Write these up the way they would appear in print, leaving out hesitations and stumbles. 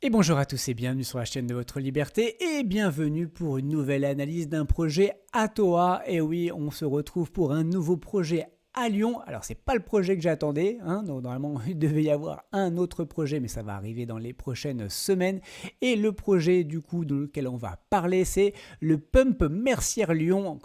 Et bonjour à tous et bienvenue sur la chaîne de votre liberté et bienvenue pour une nouvelle analyse d'un projet Atoa. Et oui, on se retrouve pour un nouveau projet à Lyon. Alors c'est pas le projet que j'attendais, hein, donc normalement il devait y avoir un autre projet mais ça va arriver dans les prochaines semaines. Et le projet du coup de lequel on va parler, c'est le Pump Mercière Lyon.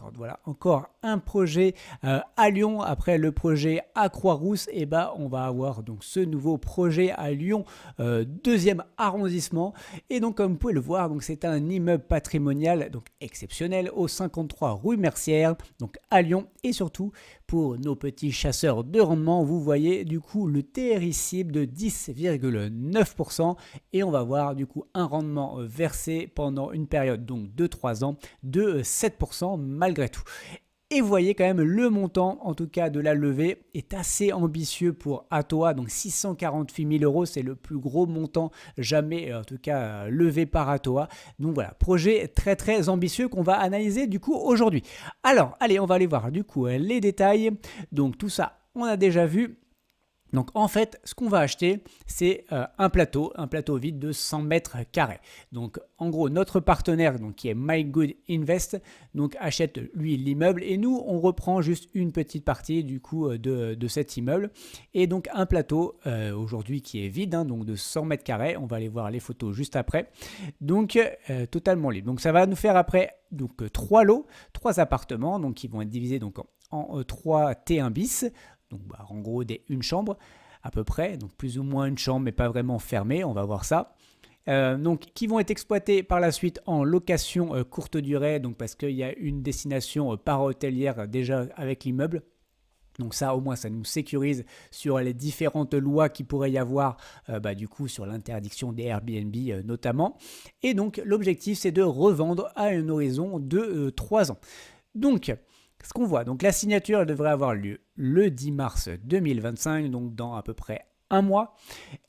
Encore un projet à Lyon. Après le projet à Croix-Rousse, et on va avoir donc ce nouveau projet à Lyon, deuxième arrondissement. Et donc comme vous pouvez le voir, donc c'est un immeuble patrimonial donc exceptionnel au 53 rue Mercière, donc à Lyon. Et surtout pour nos petits chasseurs de rendement, vous voyez du coup le TRI cible de 10,9% et on va voir du coup un rendement versé pendant une période donc de 3 ans de 7% malgré tout. Et vous voyez quand même le montant, en tout cas de la levée, est assez ambitieux pour Atoa. Donc 648 000 €, c'est le plus gros montant jamais, en tout cas, levé par Atoa. Donc voilà, projet très très ambitieux qu'on va analyser du coup aujourd'hui. Alors, allez, on va aller voir du coup les détails. Donc tout ça, on a déjà vu. Donc en fait, ce qu'on va acheter, c'est un plateau vide de 100 mètres carrés. Donc en gros, notre partenaire donc, qui est My Good Invest donc, achète lui l'immeuble et nous, on reprend juste une petite partie du coup de cet immeuble. Et donc un plateau aujourd'hui qui est vide, hein, donc de 100 mètres carrés. On va aller voir les photos juste après. Donc totalement libre. Donc ça va nous faire après donc, 3 lots, 3 appartements donc, qui vont être divisés donc, en 3 T1 bis. Donc en gros une chambre à peu près, donc plus ou moins une chambre mais pas vraiment fermée, on va voir ça. Donc qui vont être exploités par la suite en location courte durée, donc parce qu'il y a une destination para-hôtelière déjà avec l'immeuble. Donc ça au moins ça nous sécurise sur les différentes lois qui pourrait y avoir du coup sur l'interdiction des Airbnb notamment. Et donc l'objectif c'est de revendre à un horizon de 3 ans. Donc ce qu'on voit, donc la signature elle devrait avoir lieu le 10 mars 2025, donc dans à peu près un mois.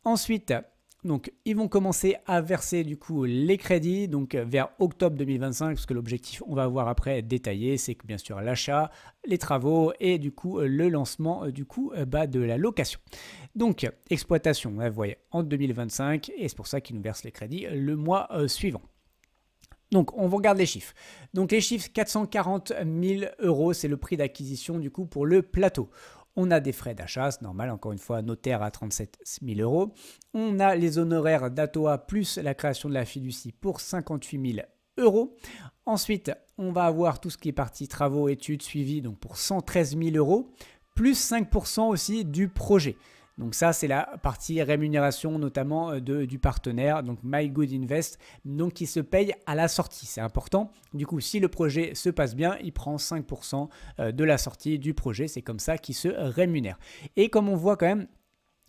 Ensuite, donc, ils vont commencer à verser du coup les crédits donc vers octobre 2025, parce que l'objectif, on va voir après détaillé, c'est que bien sûr l'achat, les travaux et du coup le lancement du coup de la location. Donc exploitation, vous voyez, en 2025 et c'est pour ça qu'ils nous versent les crédits le mois suivant. Donc, on regarde les chiffres. Donc, les chiffres, 440 000 €, c'est le prix d'acquisition du coup pour le plateau. On a des frais d'achat, c'est normal, encore une fois, notaire à 37 000 €. On a les honoraires d'Atoa plus la création de la fiducie pour 58 000 €. Ensuite, on va avoir tout ce qui est partie travaux, études, suivi, donc pour 113 000 €, plus 5% aussi du projet. Donc ça, c'est la partie rémunération notamment du partenaire, donc My Good Invest, donc qui se paye à la sortie. C'est important. Du coup, si le projet se passe bien, il prend 5% de la sortie du projet. C'est comme ça qu'il se rémunère. Et comme on voit quand même,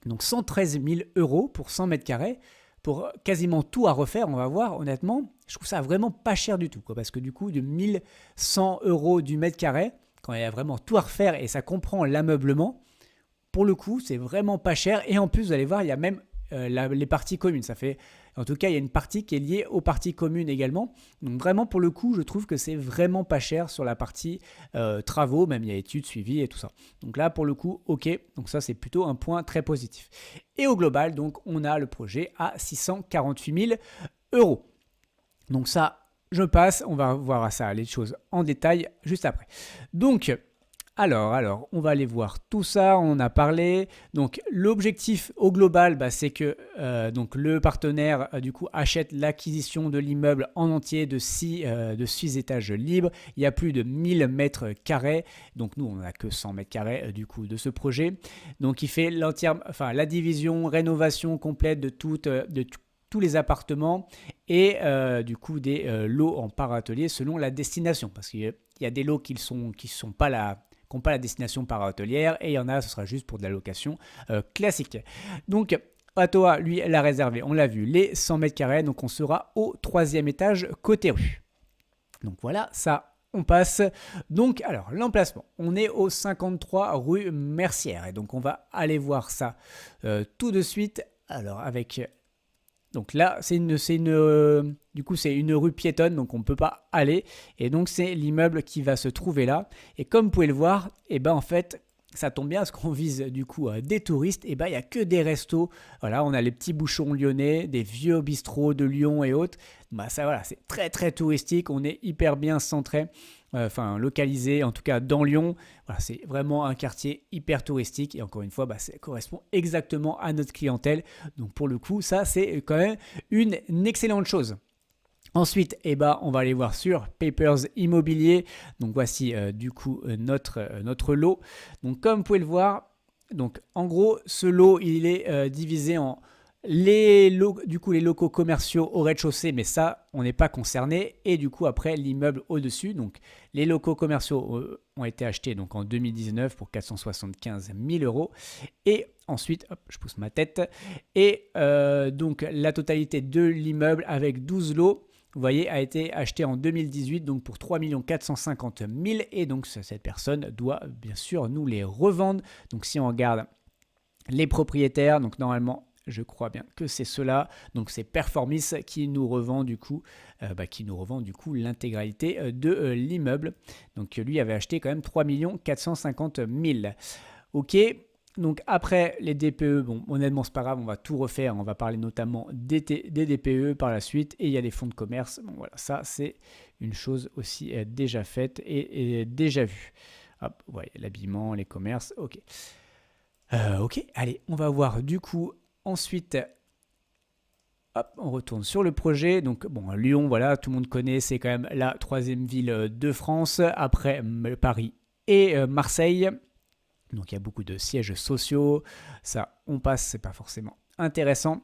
donc 113 000 € pour 100 mètres carrés, pour quasiment tout à refaire, on va voir, honnêtement, je trouve ça vraiment pas cher du tout, parce que du coup, de 1100 € du mètre carré, quand il y a vraiment tout à refaire et ça comprend l'ameublement, pour le coup, c'est vraiment pas cher. Et en plus, vous allez voir, il y a même les parties communes. Ça fait, en tout cas, il y a une partie qui est liée aux parties communes également. Donc vraiment, pour le coup, je trouve que c'est vraiment pas cher sur la partie travaux. Même il y a études, suivi et tout ça. Donc là, pour le coup, ok. Donc ça, c'est plutôt un point très positif. Et au global, donc, on a le projet à 648 000 €. Donc ça, je passe. On va voir ça, les choses en détail juste après. Donc, alors, on va aller voir tout ça, on en a parlé. Donc, l'objectif au global, c'est que donc, le partenaire du coup achète l'acquisition de l'immeuble en entier de 6 étages libres. Il y a plus de 1000 mètres carrés. Donc, nous, on n'a que 100 mètres carrés du coup de ce projet. Donc, il fait la division, rénovation complète de tous les appartements et du coup des lots en para-atelier selon la destination. Parce qu'il y a des lots qui n'ont pas la destination para-hôtelière et il y en a, ce sera juste pour de la location classique. Donc, Atoa, lui, l'a réservé, on l'a vu, les 100 mètres carrés, donc on sera au 3e étage côté rue. Donc voilà, ça, on passe. Donc, alors, l'emplacement, on est au 53 rue Mercière et donc on va aller voir ça tout de suite. Alors, avec... Donc là, du coup, c'est une rue piétonne, donc on ne peut pas aller. Et donc, c'est l'immeuble qui va se trouver là. Et comme vous pouvez le voir, en fait, ça tombe bien parce qu'on vise du coup des touristes, et il n'y a que des restos. Voilà, on a les petits bouchons lyonnais, des vieux bistrots de Lyon et autres. Ça voilà, c'est très très touristique, on est hyper bien centré, localisé en tout cas dans Lyon. Voilà, c'est vraiment un quartier hyper touristique et encore une fois, ça correspond exactement à notre clientèle. Donc pour le coup, ça c'est quand même une excellente chose. Ensuite, on va aller voir sur Papers Immobilier. Donc voici du coup notre lot. Donc comme vous pouvez le voir, donc en gros ce lot il est divisé en les locaux commerciaux au rez-de-chaussée, mais ça on n'est pas concerné, et du coup après l'immeuble au-dessus. Donc les locaux commerciaux ont été achetés donc en 2019 pour 475 000 euros, et ensuite, hop, je pousse ma tête, et donc la totalité de l'immeuble avec 12 lots, vous voyez, a été acheté en 2018 donc pour 3 450 000, et donc cette personne doit bien sûr nous les revendre. Donc si on regarde les propriétaires, donc normalement je crois bien que c'est cela, donc c'est Performis qui nous revend du coup l'intégralité de l'immeuble. Donc lui avait acheté quand même 3 450 000. Ok. Donc après les DPE, bon honnêtement c'est pas grave, on va tout refaire, on va parler notamment des DPE par la suite, et il y a des fonds de commerce. Bon voilà, ça c'est une chose aussi déjà faite et déjà vue. Hop, vous voyez l'habillement, les commerces, ok. Ok, allez, on va voir du coup ensuite. Hop, on retourne sur le projet. Donc bon, Lyon, voilà, tout le monde connaît, c'est quand même la troisième ville de France après Paris et Marseille. Donc il y a beaucoup de sièges sociaux, ça on passe, c'est pas forcément intéressant.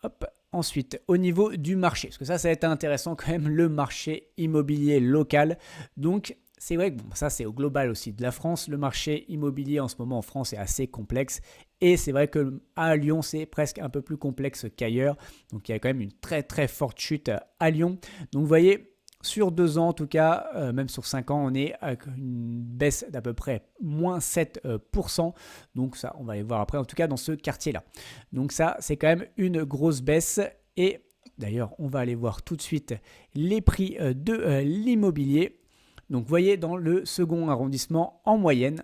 Hop. Ensuite, au niveau du marché, parce que ça va être intéressant quand même, le marché immobilier local. Donc c'est vrai que ça c'est au global aussi de la France. Le marché immobilier en ce moment en France est assez complexe, et c'est vrai qu'à Lyon c'est presque un peu plus complexe qu'ailleurs. Donc il y a quand même une très très forte chute à Lyon. Donc vous voyez, sur 2 ans en tout cas, même sur 5 ans, on est avec une baisse d'à peu près moins 7%. Donc ça, on va aller voir après, en tout cas dans ce quartier-là. Donc ça, c'est quand même une grosse baisse. Et d'ailleurs, on va aller voir tout de suite les prix de l'immobilier. Donc vous voyez, dans le second arrondissement, en moyenne,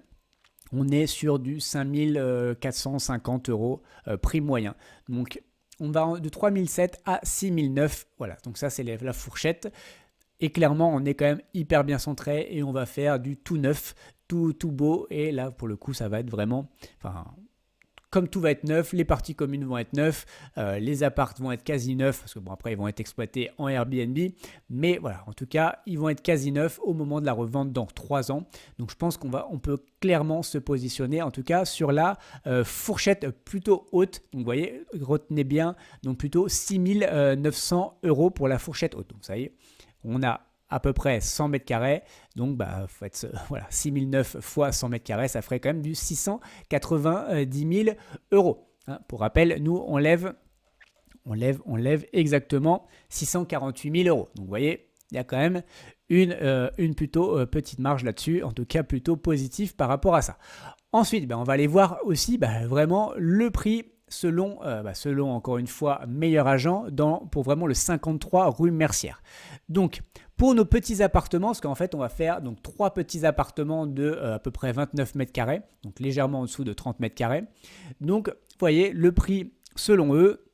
on est sur du 5 450 euros prix moyen. Donc on va de 3 700 à 6 900. Voilà, donc ça c'est la fourchette. Et clairement, on est quand même hyper bien centré, et on va faire du tout neuf, tout beau. Et là, pour le coup, ça va être vraiment... comme tout va être neuf, les parties communes vont être neufs, les apparts vont être quasi neufs, parce que bon, après, ils vont être exploités en Airbnb. Mais voilà, en tout cas, ils vont être quasi neufs au moment de la revente dans 3 ans. Donc, je pense on peut clairement se positionner, en tout cas, sur la fourchette plutôt haute. Donc, vous voyez, retenez bien, donc plutôt 6 900 euros pour la fourchette haute. Donc, ça y est. On a à peu près 100 mètres carrés, donc voilà, 6009 fois 100 mètres carrés, ça ferait quand même du 690 000 euros. Hein, pour rappel, nous, on lève exactement 648 000 euros. Donc, vous voyez, il y a quand même une plutôt petite marge là-dessus, en tout cas plutôt positive par rapport à ça. Ensuite, on va aller voir aussi vraiment le prix selon encore une fois meilleur agent pour vraiment le 53 rue Mercière. Donc pour nos petits appartements, parce qu'en fait on va faire donc 3 petits appartements de à peu près 29 mètres carrés, donc légèrement en dessous de 30 mètres carrés. Donc vous voyez, le prix selon eux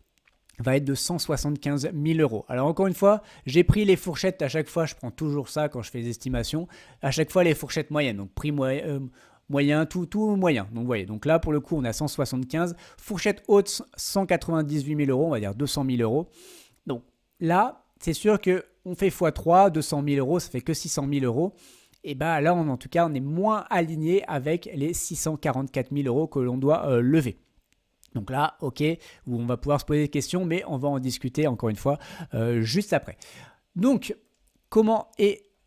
va être de 175 000 euros. Alors encore une fois, j'ai pris les fourchettes à chaque fois, je prends toujours ça quand je fais des estimations, à chaque fois les fourchettes moyennes, donc prix moyen, tout moyen. Donc, vous voyez, donc là, pour le coup, on a 175. Fourchette haute, 198 000 euros, on va dire 200 000 euros. Donc là, c'est sûr qu'on fait x3, 200 000 euros, ça fait que 600 000 euros. Et là, en tout cas, on est moins aligné avec les 644 000 euros que l'on doit lever. Donc là, ok, on va pouvoir se poser des questions, mais on va en discuter encore une fois juste après. Donc, comment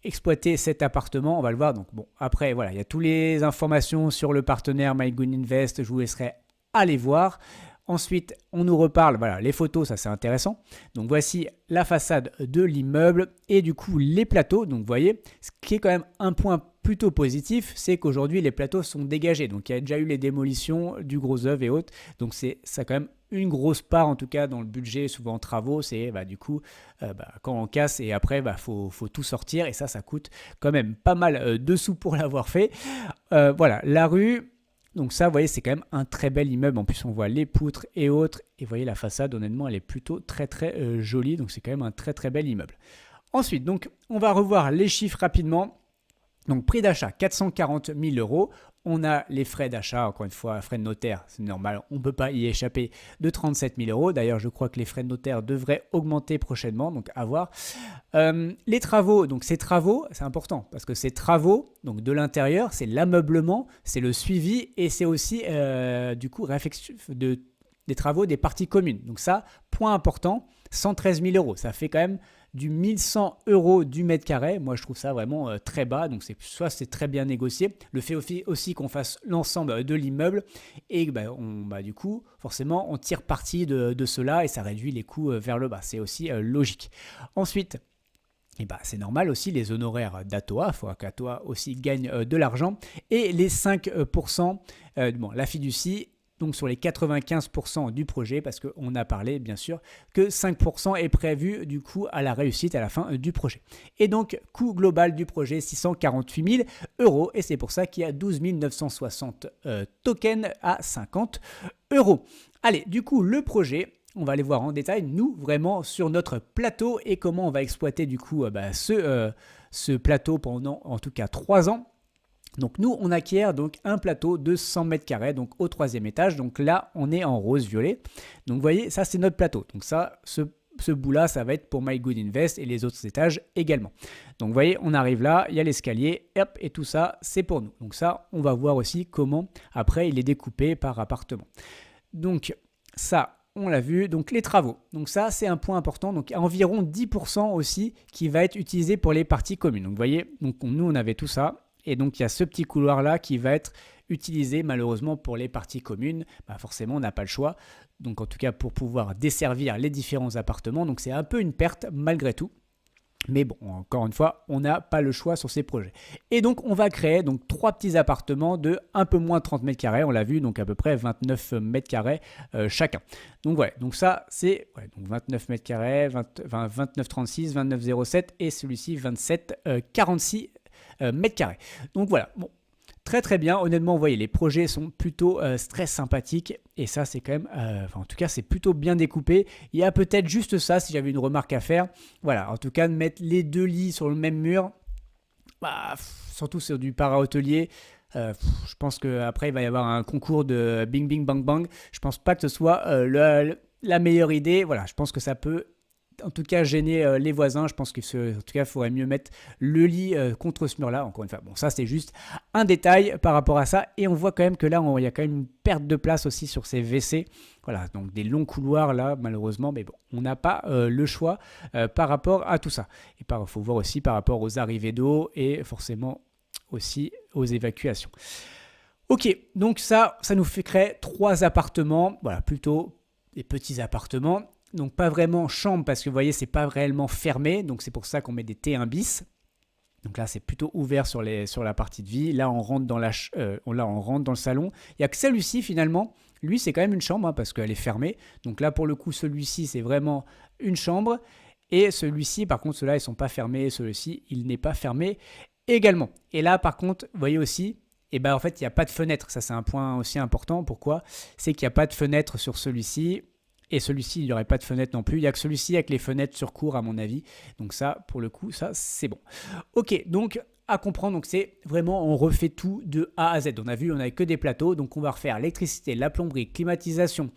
exploiter cet appartement, on va le voir. Donc bon, après voilà, il y a toutes les informations sur le partenaire My Good Invest, je vous laisserai aller voir. Ensuite, on nous reparle, voilà, les photos, ça c'est intéressant. Donc voici la façade de l'immeuble et du coup les plateaux. Donc vous voyez, ce qui est quand même un point plutôt positif, c'est qu'aujourd'hui les plateaux sont dégagés. Donc il y a déjà eu les démolitions du gros œuvre et autres. Donc ça a quand même une grosse part en tout cas dans le budget, souvent en travaux, c'est du coup quand on casse et après faut tout sortir et ça coûte quand même pas mal de sous pour l'avoir fait. Voilà, la rue. Donc ça, vous voyez, c'est quand même un très bel immeuble. En plus, on voit les poutres et autres. Et vous voyez, la façade, honnêtement, elle est plutôt très jolie. Donc c'est quand même un très bel immeuble. Ensuite, donc, on va revoir les chiffres rapidement. Donc prix d'achat 440 000 euros. On a les frais d'achat, encore une fois, frais de notaire, c'est normal, on ne peut pas y échapper, de 37 000 euros. D'ailleurs, je crois que les frais de notaire devraient augmenter prochainement, donc à voir. Les travaux, donc ces travaux, c'est important, parce que ces travaux, donc de l'intérieur, c'est l'ameublement, c'est le suivi et c'est aussi, du coup, des travaux des parties communes. Donc ça, point important, 113 000 euros. Ça fait quand même du 1100 euros du mètre carré. Moi, je trouve ça vraiment très bas. Donc, soit c'est très bien négocié. Le fait aussi qu'on fasse l'ensemble de l'immeuble. Et du coup, forcément, on tire parti de cela et ça réduit les coûts vers le bas. C'est aussi logique. Ensuite, c'est normal aussi, les honoraires d'Atoa, il faut qu'Atoa aussi gagne de l'argent. Et les 5%, la fiducie, donc sur les 95% du projet, parce qu'on a parlé bien sûr que 5% est prévu du coup à la réussite à la fin du projet. Et donc coût global du projet 648 000 euros et c'est pour ça qu'il y a 12 960 tokens à 50 euros. Allez, du coup le projet, on va aller voir en détail, nous vraiment sur notre plateau et comment on va exploiter du coup ce plateau pendant en tout cas 3 ans. Donc nous, on acquiert donc un plateau de 100 mètres carrés, donc au 3e étage. Donc là, on est en rose-violet. Donc vous voyez, ça c'est notre plateau. Donc ça, ce bout-là, ça va être pour My Good Invest et les autres étages également. Donc vous voyez, on arrive là, il y a l'escalier, hop, et tout ça, c'est pour nous. Donc ça, on va voir aussi comment, après, il est découpé par appartement. Donc ça, on l'a vu. Donc les travaux. Donc ça, c'est un point important. Donc environ 10% aussi qui va être utilisé pour les parties communes. Donc vous voyez, donc, nous, on avait tout ça. Et donc, il y a ce petit couloir-là qui va être utilisé malheureusement pour les parties communes. Forcément, on n'a pas le choix. Donc, en tout cas, pour pouvoir desservir les différents appartements. Donc, c'est un peu une perte malgré tout. Mais bon, encore une fois, on n'a pas le choix sur ces projets. Et donc, on va créer donc 3 petits appartements de un peu moins de 30 mètres carrés. On l'a vu, donc à peu près 29 mètres carrés chacun. Donc, ouais, donc ça, c'est donc 29 mètres carrés, 29,36, 29,07 et celui-ci 27,46 mètres carrés. Donc voilà, bon, très bien. Honnêtement, vous voyez, les projets sont plutôt très sympathiques et ça, c'est quand même, en tout cas, c'est plutôt bien découpé. Il y a peut-être juste ça, si j'avais une remarque à faire. Voilà, en tout cas, de mettre les 2 lits sur le même mur, surtout sur du para-hôtelier. Je pense qu'après, il va y avoir un concours de bing bing bang bang. Je pense pas que ce soit la meilleure idée. Voilà, je pense que ça peut en tout cas gêner les voisins. Je pense qu'en tout cas il faudrait mieux mettre le lit contre ce mur là, encore une fois. Bon, ça c'est juste un détail par rapport à ça et on voit quand même que là il y a quand même une perte de place aussi sur ces WC. Voilà, donc des longs couloirs là malheureusement, mais bon, on n'a pas le choix par rapport à tout ça. Et il faut voir aussi par rapport aux arrivées d'eau et forcément aussi aux évacuations. Ok, donc ça nous fait créer 3 appartements, voilà, plutôt des petits appartements. Donc pas vraiment chambre parce que vous voyez c'est pas réellement fermé, donc c'est pour ça qu'on met des T1 bis. Donc là c'est plutôt ouvert sur la partie de vie. Là on rentre dans on rentre dans le salon. Il y a que celui-ci finalement. Lui c'est quand même une chambre parce qu'elle est fermée. Donc là pour le coup celui-ci c'est vraiment une chambre et celui-ci par contre ceux-là ils sont pas fermés. Celui-ci il n'est pas fermé également. Et là par contre vous voyez aussi. En fait il n'y a pas de fenêtre. Ça c'est un point aussi important. Pourquoi? C'est qu'il n'y a pas de fenêtre sur celui-ci. Et celui-ci, il n'y aurait pas de fenêtre non plus. Il n'y a que celui-ci avec les fenêtres sur cour, à mon avis. Donc ça, pour le coup, ça, c'est bon. Ok, donc à comprendre, donc c'est vraiment, on refait tout de A à Z. On a vu, on n'avait que des plateaux. Donc on va refaire l'électricité, la plomberie, climatisation,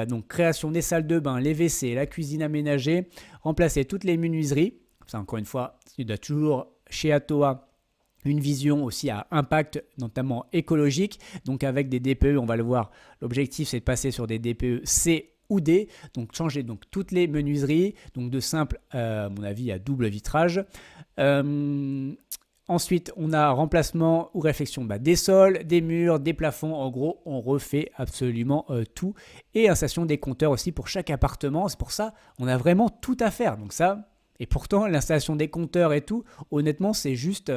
donc création des salles de bain, les WC, la cuisine aménagée, remplacer toutes les menuiseries. Ça, encore une fois, il y a toujours chez Atoa une vision aussi à impact, notamment écologique. Donc avec des DPE, on va le voir, l'objectif c'est de passer sur des DPE C ou D, donc changer donc toutes les menuiseries, donc de simple, à mon avis, à double vitrage. Ensuite, on a remplacement ou réfection des sols, des murs, des plafonds. En gros, on refait absolument tout. Et installation des compteurs aussi pour chaque appartement. C'est pour ça, on a vraiment tout à faire. Donc ça, et pourtant, l'installation des compteurs et tout, honnêtement, c'est juste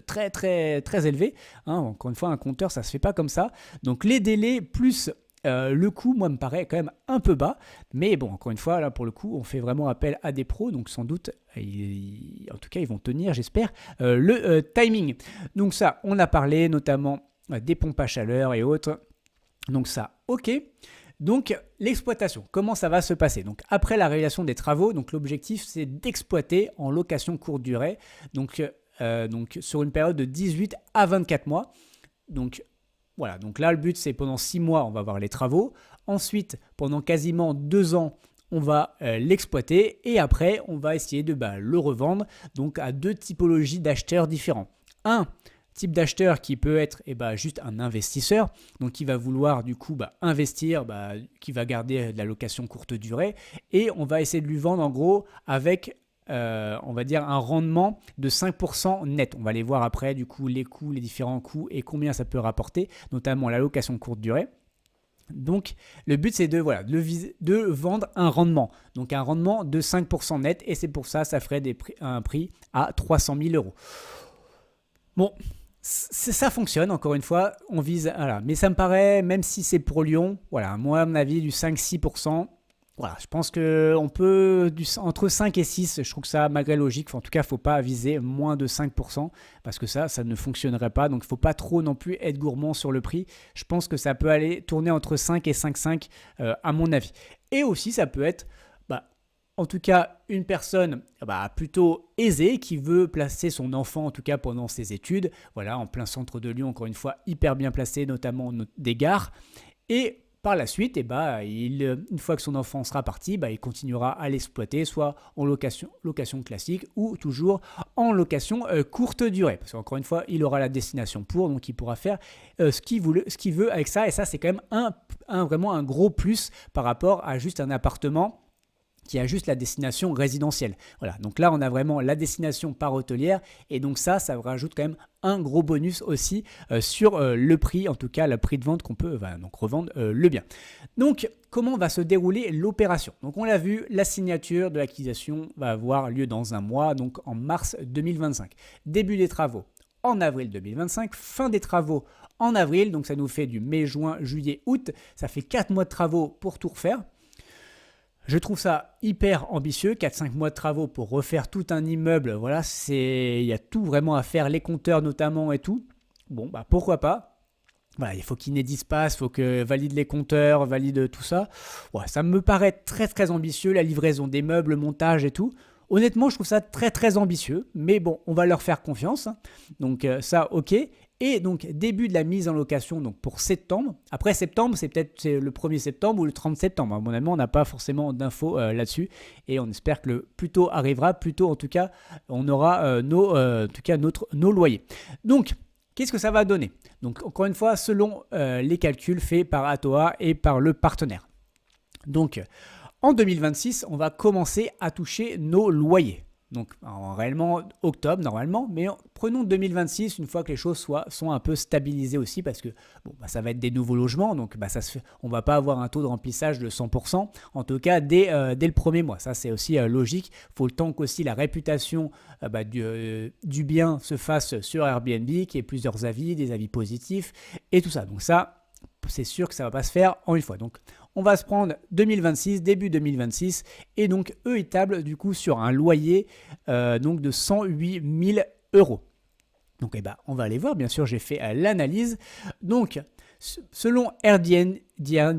très élevé. Encore une fois, un compteur, ça ne se fait pas comme ça. Donc les délais plus Le coût, moi, me paraît quand même un peu bas. Mais bon, encore une fois, là, pour le coup, on fait vraiment appel à des pros. Donc, sans doute, en tout cas, ils vont tenir, j'espère, le timing. Donc ça, on a parlé notamment des pompes à chaleur et autres. Donc ça, ok. Donc l'exploitation, comment ça va se passer? Donc après la réalisation des travaux, donc l'objectif c'est d'exploiter en location courte durée, donc sur une période de 18 à 24 mois. Donc voilà, donc là le but c'est pendant 6 mois on va voir les travaux, ensuite pendant quasiment 2 ans on va l'exploiter et après on va essayer de le revendre donc à 2 typologies d'acheteurs différents. Un type d'acheteur qui peut être juste un investisseur, donc qui va vouloir du coup investir, qui va garder de la location courte durée, et on va essayer de lui vendre en gros avec on va dire un rendement de 5% net. On va aller voir après du coup les coûts, les différents coûts et combien ça peut rapporter, notamment la location courte durée. Donc le but c'est de vendre un rendement, donc un rendement de 5% net, et c'est pour ça ferait un prix à 300 000 euros. Bon, ça fonctionne, encore une fois, on vise, voilà. Mais ça me paraît, même si c'est pour Lyon, voilà, moi à mon avis du 5-6%, voilà, je pense qu'on peut, entre 5 et 6, je trouve que ça, malgré logique, en tout cas, il ne faut pas viser moins de 5%, parce que ça ne fonctionnerait pas, donc il ne faut pas trop non plus être gourmand sur le prix, je pense que ça peut aller tourner entre 5 et 5,5 à mon avis. Et aussi, ça peut être en tout cas, une personne plutôt aisée qui veut placer son enfant, en tout cas pendant ses études, voilà, en plein centre de Lyon, encore une fois, hyper bien placé, notamment des gares. Et par la suite, une fois que son enfant sera parti, il continuera à l'exploiter, soit en location classique ou toujours en location courte durée. Parce qu'encore une fois, il aura la destination pour, donc il pourra faire ce qu'il veut avec ça. Et ça, c'est quand même vraiment un gros plus par rapport à juste un appartement qui a juste la destination résidentielle. Voilà, donc là on a vraiment la destination par hôtelière et donc ça rajoute quand même un gros bonus aussi sur le prix, en tout cas le prix de vente qu'on peut donc revendre le bien. Donc comment va se dérouler l'opération? Donc on l'a vu, la signature de l'acquisition va avoir lieu dans un mois, donc en mars 2025. Début des travaux en avril 2025, fin des travaux en avril, donc ça nous fait du mai, juin, juillet, août, ça fait 4 mois de travaux pour tout refaire. Je trouve ça hyper ambitieux, 4-5 mois de travaux pour refaire tout un immeuble, voilà, il y a tout vraiment à faire, les compteurs notamment et tout. Bon, pourquoi pas. Voilà, il faut qu'il n'ait d'espace, il faut que valide les compteurs, valide tout ça. Ouais, ça me paraît très très ambitieux, la livraison des meubles, le montage et tout. Honnêtement, je trouve ça très très ambitieux, mais bon, on va leur faire confiance. Donc ça, ok. Et donc début de la mise en location donc pour septembre. Après septembre, c'est le 1er septembre ou le 30 septembre. À mon avis, on n'a pas forcément d'infos là-dessus. Et on espère que le plus tôt arrivera, plus tôt en tout cas, on aura nos loyers. Donc, qu'est-ce que ça va donner? Donc encore une fois, selon les calculs faits par Atoa et par le partenaire. Donc, en 2026, on va commencer à toucher nos loyers. Donc, réellement, octobre, normalement. Mais prenons 2026, une fois que les choses sont un peu stabilisées aussi, parce que ça va être des nouveaux logements. Donc, on ne va pas avoir un taux de remplissage de 100%, en tout cas, dès le premier mois. Ça, c'est aussi logique. Il faut le temps qu'aussi la réputation du bien se fasse sur Airbnb, qu'il y ait plusieurs avis, des avis positifs et tout ça. Donc, ça, c'est sûr que ça ne va pas se faire en une fois. Donc, on va se prendre 2026, début 2026, et donc eux, ils tablent du coup sur un loyer donc de 108 000 euros. Donc, on va aller voir, bien sûr, j'ai fait l'analyse. Donc, selon RDNA,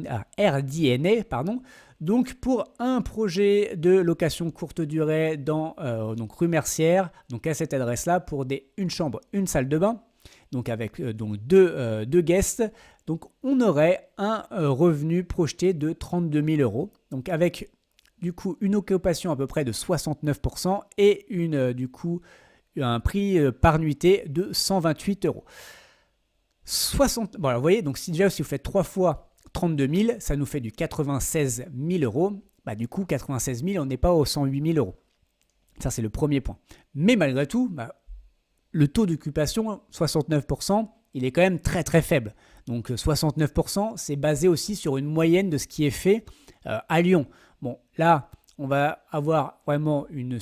donc pour un projet de location courte durée dans donc rue Mercière, donc à cette adresse-là, pour une chambre, une salle de bain, donc avec deux guests, donc on aurait un revenu projeté de 32 000 euros, donc avec du coup une occupation à peu près de 69% et un prix par nuitée de 128 euros. Vous voyez, donc si vous faites 3 fois 32 000, ça nous fait du 96 000 euros. Du coup, 96 000, on n'est pas aux 108 000 euros. Ça, c'est le premier point. Mais malgré tout, le taux d'occupation, 69%, il est quand même très très faible. Donc 69%, c'est basé aussi sur une moyenne de ce qui est fait à Lyon. Bon, là, on va avoir vraiment une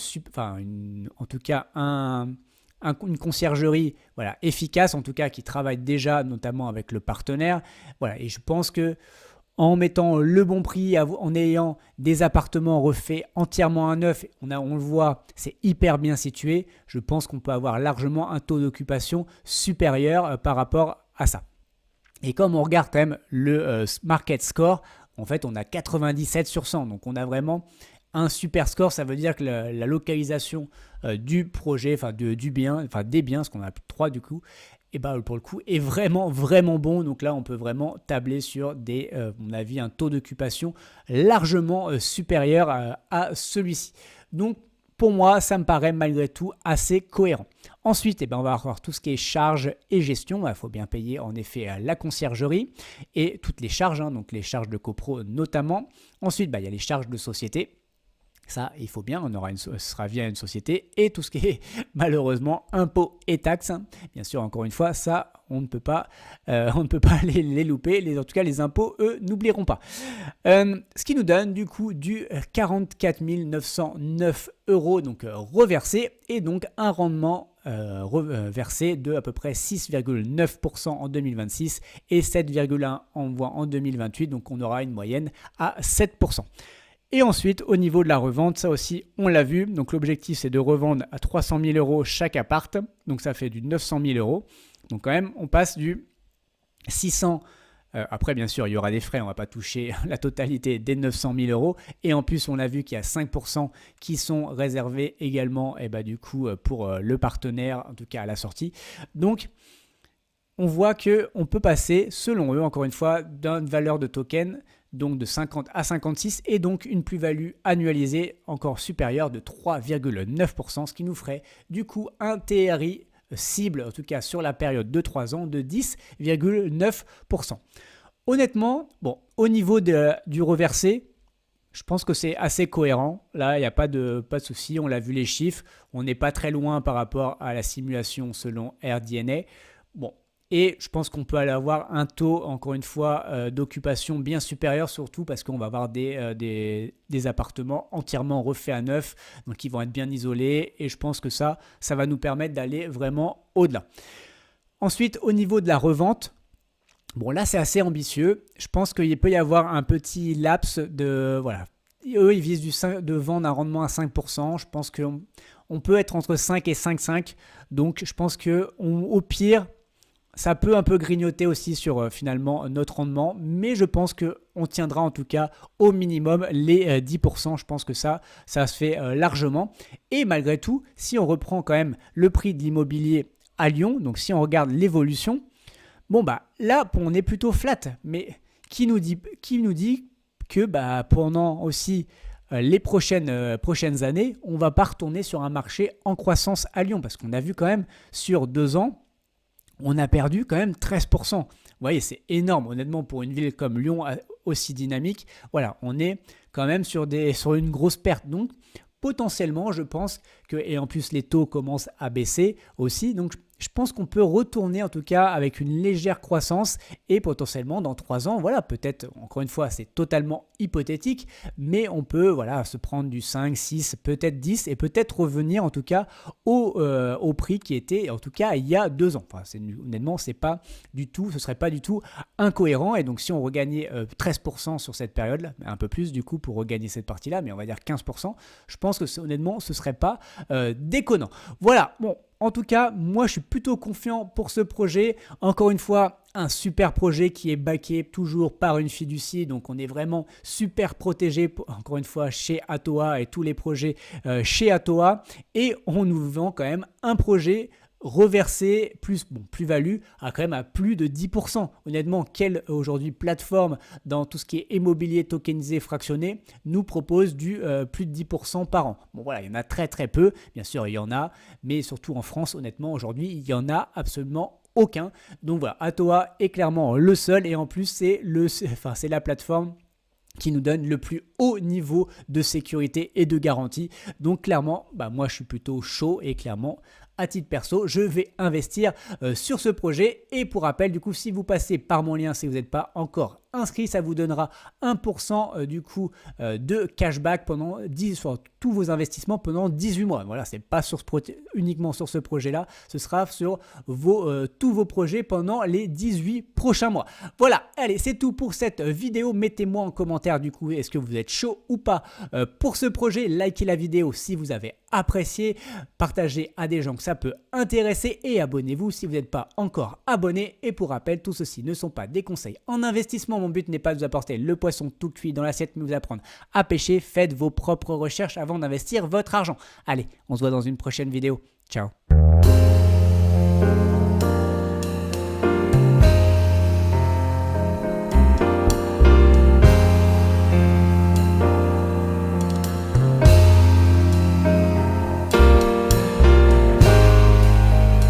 conciergerie efficace, en tout cas qui travaille déjà notamment avec le partenaire. Voilà, et je pense que en mettant le bon prix, en ayant des appartements refaits entièrement à neuf, on le voit, c'est hyper bien situé. Je pense qu'on peut avoir largement un taux d'occupation supérieur par rapport à ça. Et comme on regarde quand même le market score, en fait, on a 97 sur 100. Donc, on a vraiment un super score. Ça veut dire que la localisation du projet, enfin du bien, enfin des biens, parce qu'on a 3 du coup, et ben pour le coup, est vraiment, vraiment bon. Donc là, on peut vraiment tabler sur à mon avis, un taux d'occupation largement supérieur à celui-ci. Donc, pour moi, ça me paraît malgré tout assez cohérent. Ensuite, on va avoir tout ce qui est charges et gestion. Il faut bien payer en effet la conciergerie et toutes les charges, donc les charges de copro notamment. Ensuite, il y a les charges de société. Ça, il faut bien, ce sera via une société et tout ce qui est malheureusement impôts et taxes. Bien sûr, encore une fois, ça, on ne peut pas les louper. En tout cas, les impôts, eux, n'oublieront pas. Ce qui nous donne du coup du 44 909 €, donc reversé, et donc un rendement versé de à peu près 6,9% en 2026 et 7,1% en 2028. Donc, on aura une moyenne à 7%. Et ensuite, au niveau de la revente, ça aussi, on l'a vu. Donc, l'objectif, c'est de revendre à 300 000 € chaque appart. Donc, ça fait du 900 000 €. Donc, quand même, on passe du 600. Après, bien sûr, il y aura des frais. On ne va pas toucher la totalité des 900 000 €. Et en plus, on a vu qu'il y a 5% qui sont réservés également, du coup, pour le partenaire, en tout cas à la sortie. Donc, on voit qu'on peut passer, selon eux, encore une fois, d'une valeur de token donc de 50 à 56 et donc une plus-value annualisée encore supérieure de 3,9%, ce qui nous ferait du coup un TRI cible, en tout cas sur la période de 3 ans, de 10,9%. Honnêtement, au niveau du reversé, je pense que c'est assez cohérent. Là, il n'y a pas de souci. On l'a vu les chiffres. On n'est pas très loin par rapport à la simulation selon RDNA. Et je pense qu'on peut aller avoir un taux, encore une fois, d'occupation bien supérieur, surtout parce qu'on va avoir des appartements entièrement refaits à neuf, donc ils vont être bien isolés. Et je pense que ça va nous permettre d'aller vraiment au-delà. Ensuite, au niveau de la revente, là, c'est assez ambitieux. Je pense qu'il peut y avoir un petit laps de... Voilà. Eux, ils visent de vendre un rendement à 5%. Je pense qu'on peut être entre 5 et 5,5. Donc, je pense qu'au pire... Ça peut un peu grignoter aussi sur finalement notre rendement, mais je pense qu'on tiendra en tout cas au minimum les 10%. Je pense que ça se fait largement. Et malgré tout, si on reprend quand même le prix de l'immobilier à Lyon, donc si on regarde l'évolution, là on est plutôt flat. Mais qui nous dit que pendant aussi les prochaines années, on ne va pas retourner sur un marché en croissance à Lyon, parce qu'on a vu quand même sur 2 ans, on a perdu quand même 13%. Vous voyez, c'est énorme. Honnêtement, pour une ville comme Lyon, aussi dynamique, voilà, on est quand même sur une grosse perte. Donc, potentiellement, je pense que, et en plus, les taux commencent à baisser aussi. Donc, je pense qu'on peut retourner en tout cas avec une légère croissance et potentiellement dans 3 ans, voilà, peut-être, encore une fois, c'est totalement hypothétique, mais on peut se prendre du 5, 6, peut-être 10 et peut-être revenir en tout cas au prix qui était en tout cas il y a 2 ans. Enfin, honnêtement, ce serait pas du tout incohérent. Et donc si on regagnait 13% sur cette période, un peu plus du coup pour regagner cette partie-là, mais on va dire 15%, je pense que honnêtement, ce serait pas déconnant. Voilà, en tout cas, moi je suis plutôt confiant pour ce projet. Encore une fois, un super projet qui est backé toujours par une fiducie. Donc on est vraiment super protégé, encore une fois, chez Atoa et tous les projets chez Atoa. Et on nous vend quand même un projet reversé plus-value à quand même à plus de 10%. Honnêtement, quelle aujourd'hui plateforme dans tout ce qui est immobilier tokenisé fractionné nous propose du plus de 10% par an? Voilà, il y en a très très peu. Bien sûr, il y en a, mais surtout en France, honnêtement, aujourd'hui, il y en a absolument aucun. Donc voilà, Atoa est clairement le seul et en plus, c'est la plateforme qui nous donne le plus haut niveau de sécurité et de garantie. Donc clairement, moi je suis plutôt chaud et clairement, à titre perso, je vais investir sur ce projet. Et pour rappel, du coup, si vous passez par mon lien, si vous n'êtes pas encore inscrit, ça vous donnera 1% du coup de cashback pendant sur tous vos investissements pendant 18 mois. Voilà, c'est pas uniquement sur ce projet-là, ce sera sur tous vos projets pendant les 18 prochains mois. Voilà, allez, c'est tout pour cette vidéo. Mettez-moi en commentaire du coup, est-ce que vous êtes chaud ou pas pour ce projet? Likez la vidéo si vous avez apprécié, partagez à des gens que ça peut intéresser et abonnez-vous si vous n'êtes pas encore abonné. Et pour rappel, tout ceci ne sont pas des conseils en investissement. Mon but n'est pas de vous apporter le poisson tout cuit dans l'assiette, mais vous apprendre à pêcher. Faites vos propres recherches avant d'investir votre argent. Allez, on se voit dans une prochaine vidéo. Ciao.